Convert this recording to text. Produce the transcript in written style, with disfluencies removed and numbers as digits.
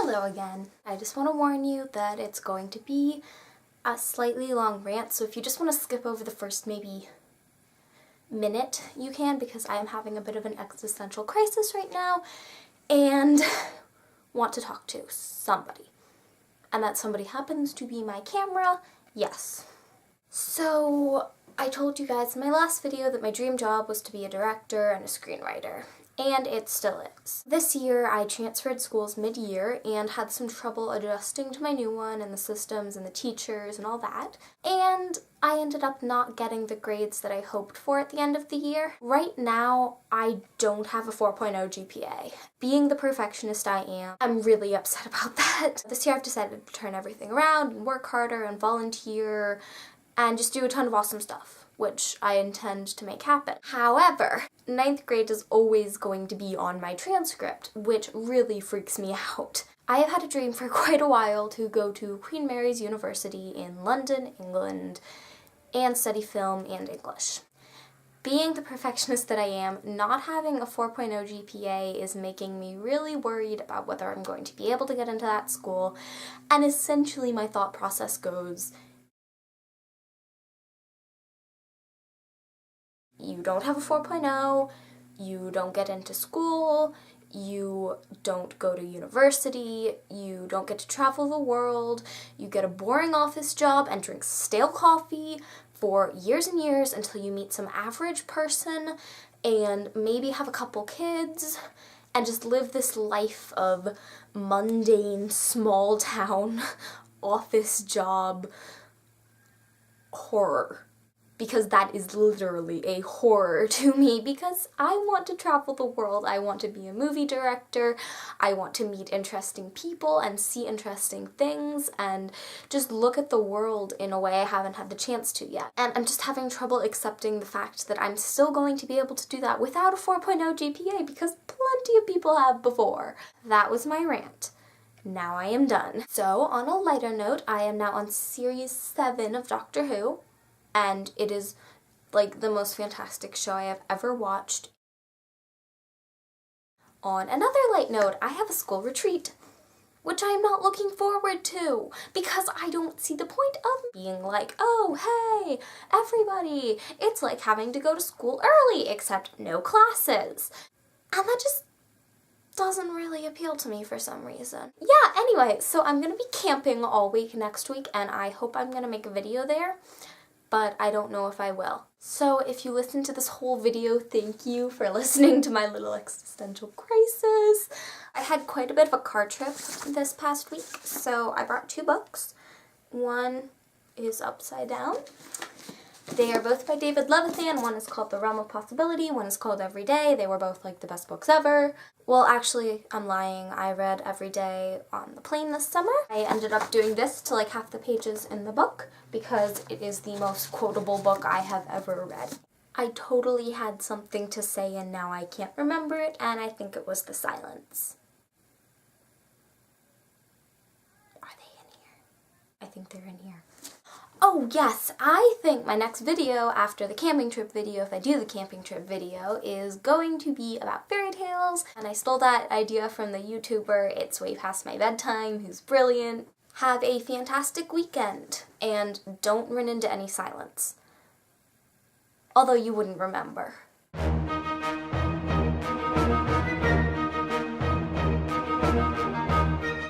Hello again. I just want to warn you that it's going to be a slightly long rant, so if you just want to skip over the first maybe minute, you can, because I am having a bit of an existential crisis right now and want to talk to somebody. And that somebody happens to be my camera. Yes. So I told you guys in my last video that my dream job was to be a director and a screenwriter. And it still is. This year I transferred schools mid-year and had some trouble adjusting to my new one and the systems and the teachers and all that. And I ended up not getting the grades that I hoped for at the end of the year. Right now, I don't have a 4.0 GPA. Being the perfectionist I am, I'm really upset about that. This year I've decided to turn everything around and work harder and volunteer and just do a ton of awesome stuff, which I intend to make happen. However, 9th grade is always going to be on my transcript, which really freaks me out. I have had a dream for quite a while to go to Queen Mary's University in London, England, and study film and English. Being the perfectionist that I am, not having a 4.0 GPA is making me really worried about whether I'm going to be able to get into that school, and essentially my thought process goes, you don't have a 4.0, you don't get into school, you don't go to university, you don't get to travel the world, you get a boring office job and drink stale coffee for years and years until you meet some average person and maybe have a couple kids and just live this life of mundane, small town, office job horror. Because that is literally a horror to me, because I want to travel the world, I want to be a movie director, I want to meet interesting people and see interesting things and just look at the world in a way I haven't had the chance to yet. And I'm just having trouble accepting the fact that I'm still going to be able to do that without a 4.0 GPA, because plenty of people have before. That was my rant. Now I am done. So, on a lighter note, I am now on series 7 of Doctor Who. And it is, like, the most fantastic show I have ever watched. On another light note, I have a school retreat, which I am not looking forward to, because I don't see the point of being like, oh, hey, everybody, it's like having to go to school early, except no classes. And that just doesn't really appeal to me for some reason. Yeah, anyway, so I'm gonna be camping all week next week, and I hope I'm gonna make a video there, but I don't know if I will. So if you listen to this whole video, thank you for listening to my little existential crisis. I had quite a bit of a car trip this past week, so I brought 2 books. One is upside down. They are both by David Levithan. One is called The Realm of Possibility, one is called Every Day. They were both like the best books ever. Well, actually, I'm lying. I read Every Day on the plane this summer. I ended up doing this to like half the pages in the book because it is the most quotable book I have ever read. I totally had something to say and now I can't remember it, and I think it was the silence. Are they in here? I think they're in here. Oh yes, I think my next video after the camping trip video, if I do the camping trip video, is going to be about fairy tales. And I stole that idea from the YouTuber It's Way Past My Bedtime, who's brilliant. Have a fantastic weekend, and don't run into any silence. Although you wouldn't remember.